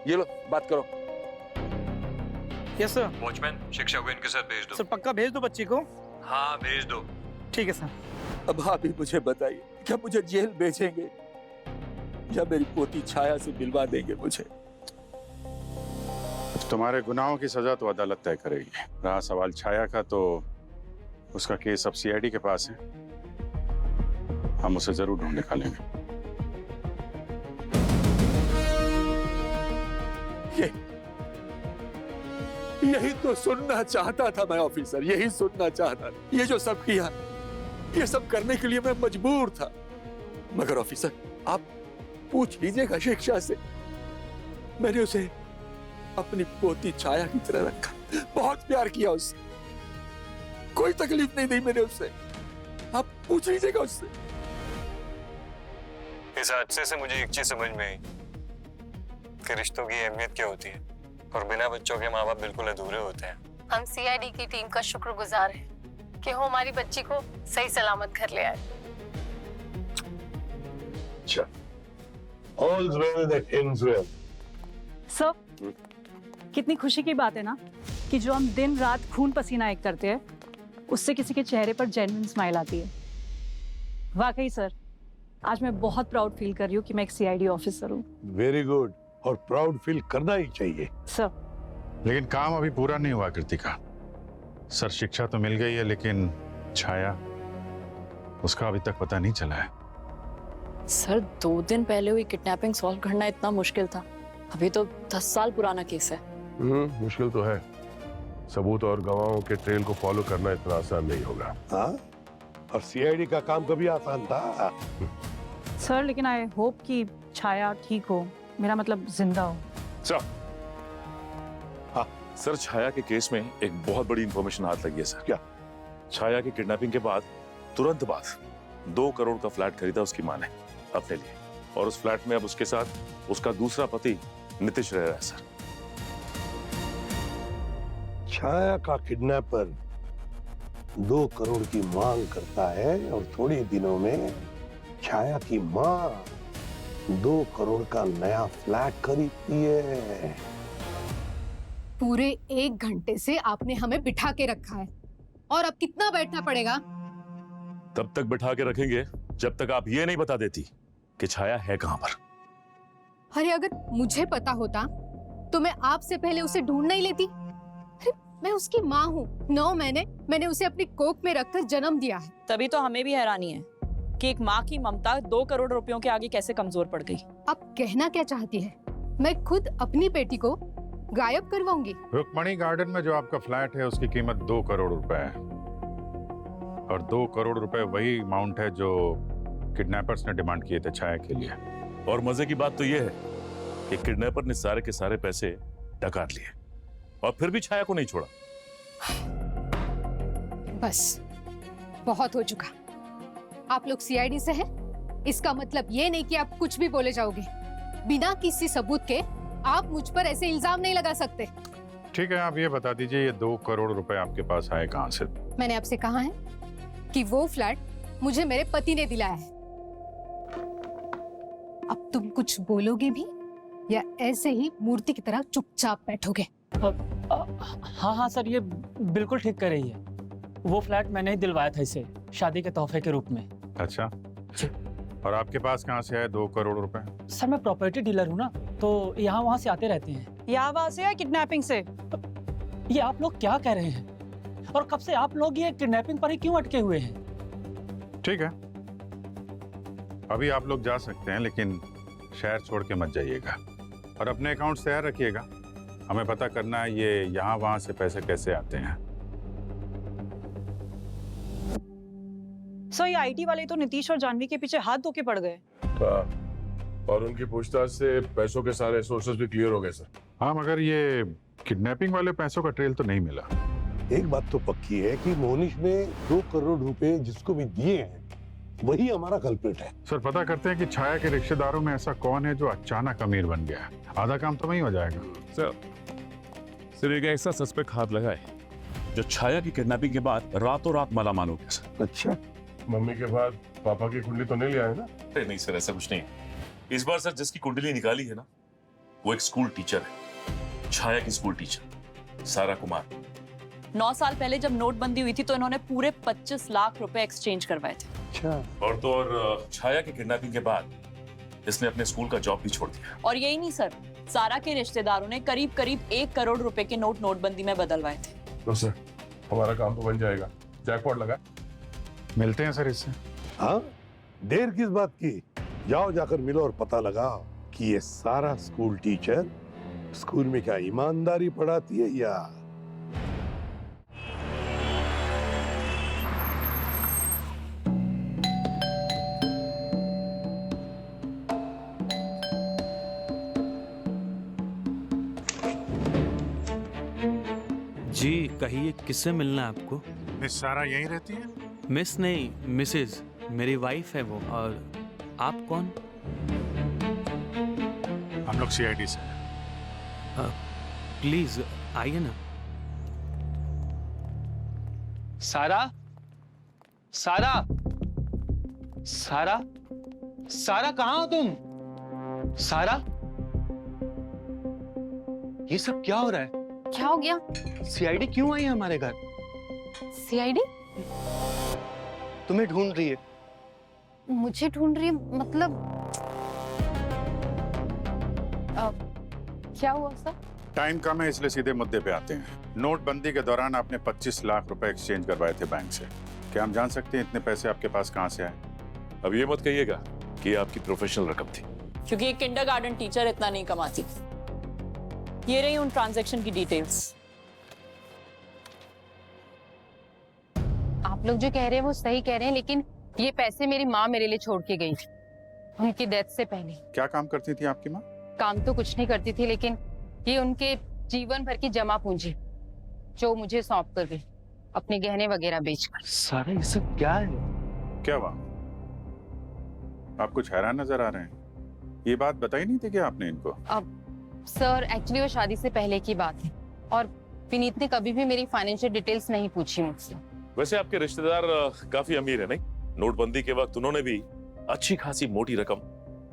S18: ये लो, बात करो।
S11: Yes sir.
S9: वॉचमैन, शिक्षा को इनके साथ भेज दो।
S11: सर पक्का भेज दो बच्ची को?
S9: हाँ भेज दो।
S11: ठीक है सर।
S15: अब आप ही मुझे बताइए, क्या मुझे जेल भेजेंगे या मेरी पोती छाया से मिलवा देंगे मुझे?
S13: तुम्हारे गुनाहों की सजा तो अदालत तय करेगी। रहा सवाल छाया का, तो उसका केस अब सीआईडी के पास है। हम उसे जरूर ढूंढ निकालेंगे।
S15: यही तो सुनना चाहता था मैं ऑफिसर, यही सुनना चाहता था। ये जो सब किया, ये सब करने के लिए मैं मजबूर था। मगर ऑफिसर, आप पूछ लीजिएगा शिक्षा से, मैंने उसे अपनी पोती छाया की तरह रखा, बहुत प्यार किया उससे, कोई तकलीफ नहीं दी मैंने उससे। आप पूछ लीजिएगा उससे।
S9: इस हादसे से मुझे एक चीज समझ में आई कि रिश्तों की अहमियत क्या होती है, और बिना बच्चों के माँ बाप बिल्कुल अधूरे होते हैं।
S12: हम सीआईडी की टीम का शुक्रगुजार हैं कि वो हमारी बच्ची को सही सलामत घर ले आए।
S6: अच्छा, all's well that ends well.
S4: Sir, कितनी खुशी की बात है ना कि जो हम दिन रात खून पसीना एक करते हैं, उससे किसी के चेहरे पर जेन्युइन स्माइल आती है। वाकई सर, आज मैं बहुत प्राउड फील कर रही हूँ कि मैं एक सीआईडी ऑफिसर हूँ।
S6: वेरी गुड, और प्राउड फील करना ही चाहिए।
S4: सर,
S13: लेकिन काम अभी पूरा नहीं हुआ कृतिका। सर, शिक्षा तो मिल गई है, लेकिन छाया, उसका अभी तक पता नहीं चला है।
S7: सर, 2 दिन पहले हुई किडनैपिंग सॉल्व करना इतना मुश्किल था, अभी तो 10 साल पुराना केस है।
S5: मुश्किल तो है। सबूत और गवाहों के ट्रेल को फॉलो करना इतना आसान नहीं होगा।
S6: हाँ, और सीआईडी का काम कभी आसान था?
S4: सर, लेकिन आई होप कि छाया ठीक हो, मेरा मतलब जिंदा हो।
S8: सर, सर, छाया के केस में एक बहुत बड़ी इंफॉर्मेशन हाथ लगी है सर।
S6: क्या?
S8: छाया की किडनैपिंग के बाद तुरंत बाद 2 करोड़ का फ्लैट खरीदा उसकी मां ने अपने लिए, और उस फ्लैट में अब उसके साथ उसका दूसरा पति नितिश रह रहा है सर।
S6: छाया का किडनैपर 2 करोड़ की मांग करता है, और थोड़े दिनों में छाया की मां 2 करोड़ का नया फ्लैट खरीदती है।
S12: पूरे 1 घंटे से आपने हमें बिठा के रखा है, और अब कितना बैठना पड़ेगा?
S8: तब तक बिठा के रखेंगे जब तक आप ये नहीं बता देती कि छाया है कहां पर।
S12: अरे, अगर मुझे पता होता तो मैं आपसे पहले उसे ढूंढ नहीं लेती। अरे, मैं उसकी माँ हूँ। 9 महीने मैंने उसे अपनी कोख में रखकर जन्म दिया है।
S7: तभी तो हमें भी हैरानी है कि एक माँ की ममता 2 करोड़ रुपयों के आगे कैसे कमजोर पड़ गई।
S12: अब कहना क्या चाहती है? मैं खुद अपनी बेटी को गायब करवाऊंगी?
S13: रुक्मणी गार्डन में जो आपका फ्लैट है उसकी कीमत 2 करोड़ रुपए है, और 2 करोड़ रुपए वही अमाउंट है जो किडनैपर्स ने डिमांड किए थे छाया के लिए।
S8: और मजे की बात तो यह है कि किडनैपर ने सारे के सारे पैसे डकाट लिए, और फिर भी छाया को नहीं छोड़ा।
S12: बस, बहुत हो चुका। आप लोग सीआईडी से हैं, इसका मतलब ये नहीं कि आप कुछ भी बोले जाओगे। बिना किसी सबूत के आप मुझ पर ऐसे इल्जाम नहीं लगा सकते।
S13: ठीक है, आप ये बता दीजिए, ये 2 करोड़ रुपए आपके पास आए कहां से?
S12: मैंने आपसे कहा है कि वो फ्लैट मुझे मेरे पति ने दिलाया है। अब तुम कुछ बोलोगे भी या ऐसे ही मूर्ति की तरह चुपचाप बैठोगे?
S19: हाँ सर, ये बिल्कुल ठीक कर रही है। वो फ्लैट मैंने ही दिलवाया था इसे शादी के तोहफे के रूप में।
S13: अच्छा, और आपके पास कहाँ से आए 2 करोड़ रुपए?
S19: सर, मैं प्रॉपर्टी डीलर हूँ ना, तो यहाँ वहाँ से आते रहते हैं।
S4: यहाँ वहाँ से या किडनैपिंग से?
S19: ये आप लोग क्या कह रहे हैं? और कब से आप लोग ये किडनैपिंग पर ही क्यों अटके हुए हैं?
S13: ठीक है, अभी आप लोग जा सकते हैं, लेकिन शहर छोड़ के मत जाइएगा, और अपने अकाउंट तैयार रखिएगा। हमें पता करना है ये यहाँ वहाँ से पैसे कैसे आते हैं।
S4: सो ये आईटी वाले तो नीतीश और जानवी के पीछे हाथ धो के पड़ गए।
S5: और उनकी पूछताछ से पैसों के सारे सोर्सेस भी क्लियर हो गए सर।
S13: हाँ, मगर ये किडनैपिंग वाले पैसों का ट्रेल तो नहीं मिला।
S6: एक बात तो पक्की है कि मोनिश ने 2 करोड़ रुपए जिसको भी दिए हैं वही हमारा कल्प्रिट है।
S13: सर, पता करते हैं कि छाया के रिश्तेदारों में ऐसा कौन है जो अचानक अमीर बन गया। आधा काम तो वही हो जाएगा।
S8: सर, एक ऐसा सस्पेक्ट हाथ लगा है जो छाया की किडनैपिंग के बाद रातों रात मालामाल हो गया सर।
S5: अच्छा, मम्मी के बाद पापा की कुंडली तो नहीं ले आए ना?
S8: अरे नहीं सर, ऐसा कुछ नहीं है। इस बार सर जिसकी कुंडली निकाली है ना, वो एक स्कूल टीचर है, छाया की स्कूल टीचर सारा कुमार।
S7: 9 साल पहले जब नोटबंदी हुई थी तो इन्होंने पूरे 25 लाख रुपए एक्सचेंज करवाए थे।
S6: अच्छा।
S8: और तो और छाया की किडनैपिंग के बाद इसने अपने स्कूल का जॉब भी छोड़ दिया।
S7: और यही नहीं सर, सारा के रिश्तेदारों ने करीब करीब 1 करोड़ रुपए के नोट नोटबंदी में बदलवाए थे।
S5: तो सर, हमारा काम तो बन जाएगा। जैकपॉट लगा।
S13: मिलते हैं सर इससे।
S6: हाँ, देर किस बात की? जाओ, जाकर मिलो और पता लगाओ कि ये सारा स्कूल टीचर स्कूल में क्या ईमानदारी पढ़ाती है या?
S20: जी कहिए, किससे मिलना है आपको?
S13: मिस सारा यहीं रहती है?
S20: मिस नहीं, मिसेज। मेरी वाइफ है वो। और आप कौन?
S13: हम लोग सीआईडी से।
S20: प्लीज आइए ना।
S19: सारा, सारा, सारा, सारा कहाँ हो तुम? सारा, ये सब क्या हो रहा है?
S12: क्या हो गया?
S19: सीआईडी क्यों आई है हमारे घर?
S12: सीआईडी?
S19: तुम्हें ढूंढ रही है।
S12: मुझे ढूंढ रही है मतलब? क्या हुआ सर?
S13: टाइम कम है इसलिए सीधे मुद्दे पे आते हैं। नोटबंदी के दौरान आपने 25 लाख रुपए एक्सचेंज करवाए थे बैंक से। क्या हम जान सकते हैं इतने पैसे आपके पास कहाँ से आए?
S8: अब ये मत कहिएगा कि ये आपकी प्रोफेशनल रकम थी,
S7: क्योंकि एक किंडरगार्टन टीचर इतना नहीं कमाती। ये रही उन ट्रांजैक्शन की डिटेल्स।
S12: आप लोग जो कह रहे हैं वो सही कह रहे हैं, लेकिन ये पैसे मेरी माँ मेरे लिए छोड़ के गई थी उनकी डेथ से पहले।
S13: क्या काम करती थी आपकी माँ?
S12: काम तो कुछ नहीं करती थी, लेकिन ये उनके जीवन भर की जमा पूंजी जो मुझे सौंप कर गई, अपने गहने वगैरह बेचकर।
S19: सारा ये सब क्या है?
S13: क्या हुआ? आप कुछ हैरान नजर आ रहे हैं। ये बात बताई नहीं थी क्या आपने इनको?
S12: अब सर एक्चुअली वो शादी से पहले की बात है और विनीत ने कभी भी मेरी फाइनेंशियल डिटेल्स नहीं पूछी मुझसे।
S8: वैसे आपके रिश्तेदार काफी अमीर है, नहीं? नोटबंदी के वक्त उन्होंने भी अच्छी खासी मोटी रकम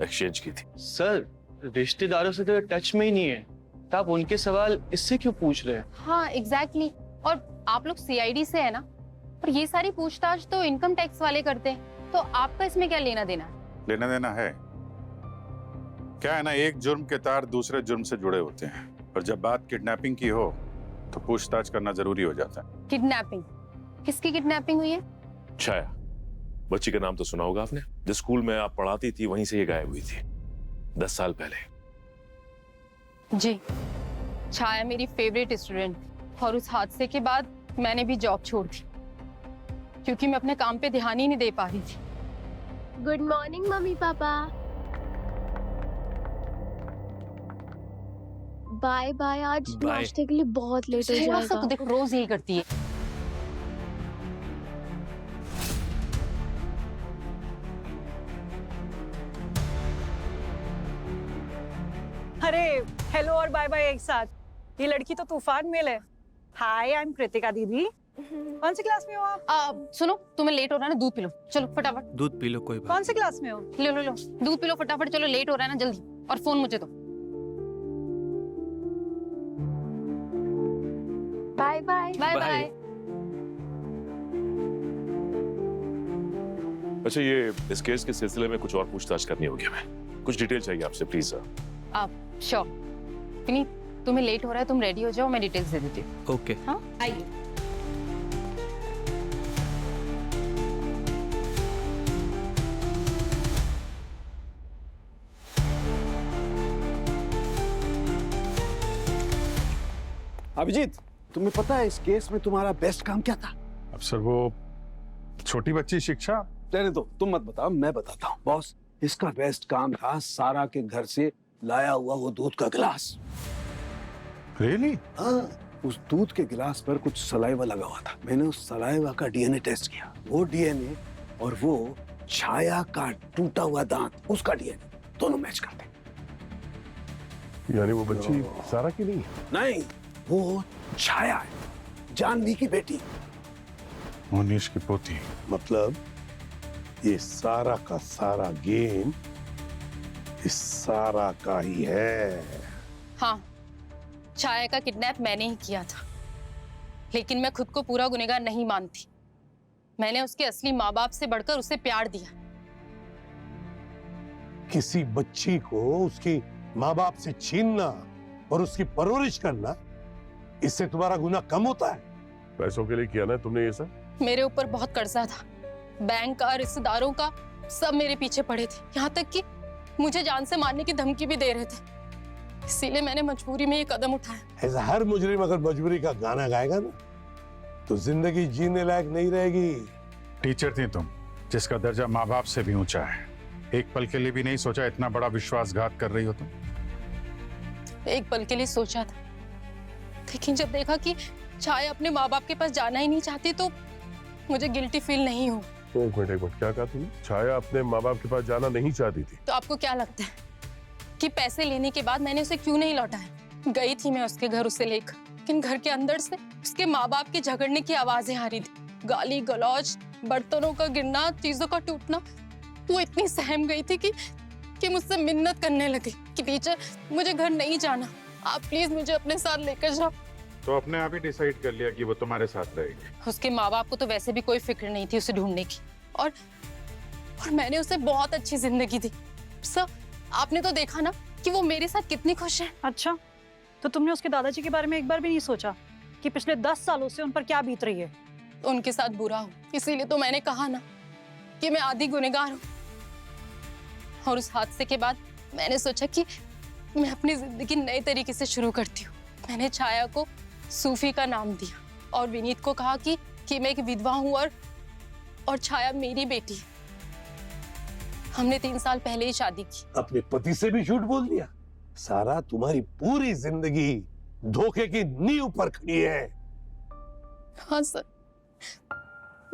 S8: एक्सचेंज की थी।
S19: सर रिश्तेदारों से तो टच में ही नहीं है, तो आप उनके सवाल इससे क्यों पूछ रहे हैं?
S12: हाँ एग्जैक्टली। और आप लोग सीआईडी से है ना, और ये सारी पूछताछ तो इनकम टैक्स वाले करते हैं, तो आपका इसमें क्या लेना देना?
S13: लेना देना है क्या है ना, एक जुर्म के तार दूसरे जुर्म से जुड़े होते हैं, और जब बात किडनैपिंग की हो तो पूछताछ करना जरूरी हो जाता है।
S12: किडनैपिंग? किसकी किडनैपिंग हुई है?
S8: छाया, बच्ची का नाम तो सुना होगा आपने। जिस स्कूल में आप पढ़ाती थी वहीं से ये गायब हुई थी 10 साल पहले।
S12: जी, छाया मेरी फेवरेट स्टूडेंट, और उस हादसे के बाद मैंने भी जॉब छोड़ दी क्योंकि मैं अपने काम पे ध्यान ही नहीं दे पा रही थी।
S16: Good morning mummy papa. Bye bye, आज नाश्ते के लिए बहुत लेट हो
S12: थोड़ा सा
S16: जाएगा।
S12: तो देखो, रोज यही करती है।
S4: अरे हेलो और बाय बाय एक साथ। ये लड़की तो तूफान मेल है। हाय, आई एम कृतिका दीदी। कौन सी क्लास में हो आप?
S12: सुनो, तुम्हें लेट हो रहा है ना, दूध पी लो। चलो फटाफट।
S20: दूध पी लो, कोई बात।
S4: कौन सी क्लास में हो?
S12: लो लो लो, दूध पी लो फटाफट। चलो लेट हो रहा है ना, जल्दी। और फोन मुझे दो।
S16: Bye bye.
S12: Bye bye.
S8: अच्छा, ये इस केस के सिलसिले में कुछ और पूछताछ करनी होगी हमें। कुछ डिटेल चाहिए आपसे, प्लीज सर।
S12: आप श्योर? विनीत, तुम्हें लेट हो रहा है, तुम रेडी हो जाओ, मैं डिटेल्स दे देती हूँ।
S20: ओके।
S12: हाँ आइए।
S14: अभिजीत, तुम्हें पता है इस केस में तुम्हारा बेस्ट काम क्या था?
S13: अब सर वो छोटी बच्ची शिक्षा।
S14: रहने दो, तुम मत बताओ, मैं बताता हूँ। बॉस, इसका बेस्ट काम था सारा के घर से लाया हुआ वो दूध का गिलास।
S13: रियली?
S14: हाँ, उस दूध के गिलास पर कुछ सलाइवा लगा हुआ था। मैंने उस सलाइवा का डीएनए टेस्ट किया। वो डीएनए और वो छाया का टूटा हुआ दांत, उसका डीएनए दोनों मैच करते।
S5: यानी वो बच्ची सारा की नहीं?
S14: नहीं, वो छाया है, जानवी की बेटी।
S13: मुनीश की पोती।
S5: मतलब ये सारा का सारा गेम इस सारा का ही है।
S12: हाँ, छाया का किडनैप मैंने ही किया था, लेकिन मैं खुद को पूरा गुनहगार नहीं मानती। मैंने उसके असली माँ बाप से बढ़कर उसे प्यार दिया।
S5: किसी बच्ची को उसकी माँ बाप से छीनना और उसकी परवरिश करना, इससे तुम्हारा गुनाह कम होता है?
S13: पैसों के लिए किया ना तुमने ये सब?
S12: मेरे ऊपर बहुत कर्जा था, बैंक का, रिश्तेदारों का, सब मेरे पीछे पड़े थे। यहाँ तक कि मुझे जान से मारने की धमकी भी दे रहे थे।
S21: इसीलिए मैंने मजबूरी में ये कदम उठाया।
S6: ऐसा हर मुजरिम अगर मजबूरी का गाना गाएगा ना तो जिंदगी जीने लायक नहीं रहेगी।
S13: टीचर थी तुम, जिसका दर्जा माँ बाप से भी ऊंचा है। एक पल के लिए भी नहीं सोचा इतना बड़ा विश्वासघात कर रही हो तुम?
S21: एक पल के लिए सोचा था, लेकिन जब देखा कि छाया अपने माँ बाप के पास जाना ही नहीं चाहती तो मुझे गिल्टी फील नहीं हुआ।
S5: एक मिनट, क्या कहा तुमने? छाया अपने माँ बाप के पास जाना नहीं चाहती थी?
S21: तो आपको क्या लगता है कि पैसे लेने के बाद मैंने उसे क्यों नहीं लौटाया? गई थी मैं उसके घर उसे लेकर, लेकिन घर के अंदर से उसके माँ बाप के झगड़ने की आवाजें आ रही थी। गाली गलौज, बर्तनों का गिरना, चीजों का टूटना। वो इतनी सहम गई थी कि मुझसे मिन्नत करने लगी कि टीचर मुझे घर नहीं जाना, आप प्लीज मुझे अपने साथ लेकर जाओ।
S13: तो अपने आप ही डिसाइड कर लिया कि वो तुम्हारे साथ रहेगी?
S21: उसके माँ बाप को तो वैसे भी कोई फिक्र नहीं थी उसे ढूंढने की, और मैंने उसे बहुत अच्छी जिंदगी दी। सर, आपने तो देखा ना कि वो मेरे साथ कितनी खुश है।
S4: अच्छा, तो तुमने उसके दादाजी के बारे में एक बार भी नहीं सोचा कि पिछले 10 सालों से उन पर क्या बीत रही है?
S21: उनके साथ बुरा हो, इसीलिए तो मैंने कहा ना कि मैं आधी गुनहगार हूँ। और उस हादसे के बाद मैंने सोचा कि मैं अपनी जिंदगी नए तरीके से शुरू करती हूँ। मैंने छाया को सूफी का नाम दिया और विनीत को कहा कि मैं एक विधवा हूँ और छाया मेरी बेटी है। हमने 3 साल पहले ही शादी की।
S6: अपने पति से भी झूठ बोल दिया? सारा तुम्हारी पूरी जिंदगी धोखे की नींव पर खड़ी है।
S21: हाँ सर,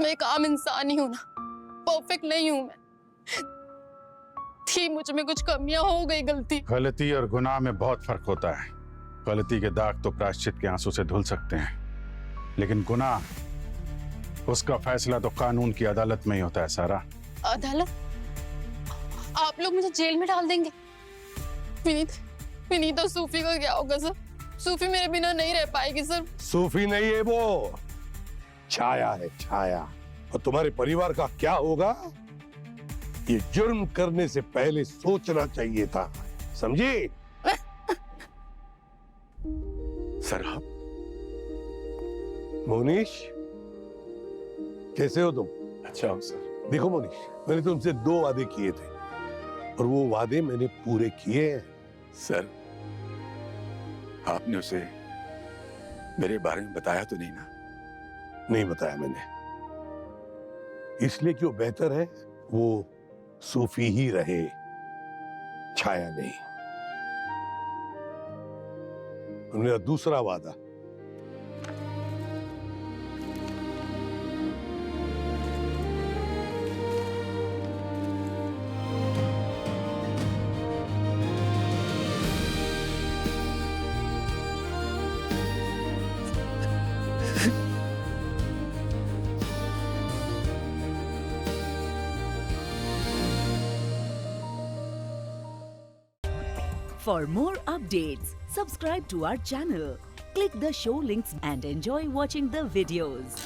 S21: मैं एक आम इंसान ही हूं ना, परफेक्ट नहीं हूं मैं। थी मुझ में कुछ कमियां, हो गई गलती।
S13: गलती और गुनाह में बहुत फर्क होता है। गलती के दाग तो प्रायश्चित के आंसू से धुल सकते हैं, लेकिन गुनाह, उसका फैसला तो कानून की अदालत में ही होता है। सारा,
S21: अदालत? आप लोग मुझे जेल में डाल देंगे? विनीत और सूफी का क्या होगा सर? सूफी मेरे बिना नहीं रह पाएगी सर।
S6: सूफी नहीं है वो, छाया है, छाया। और तुम्हारे परिवार का क्या होगा ये जुर्म करने से पहले सोचना चाहिए था, समझी?
S15: सर आप?
S6: मोनीश, कैसे हो तुम?
S15: अच्छा हूं सर।
S6: देखो मोनीश, मैंने तुमसे 2 वादे किए थे और वो वादे मैंने पूरे किए हैं।
S15: सर, आपने उसे मेरे बारे में बताया तो नहीं ना?
S6: नहीं बताया मैंने, इसलिए कि वो बेहतर है वो सूफी ही रहे, छाया नहीं। और मेरा दूसरा वादा,
S22: For more updates, subscribe to our channel, click the show links and enjoy watching the videos.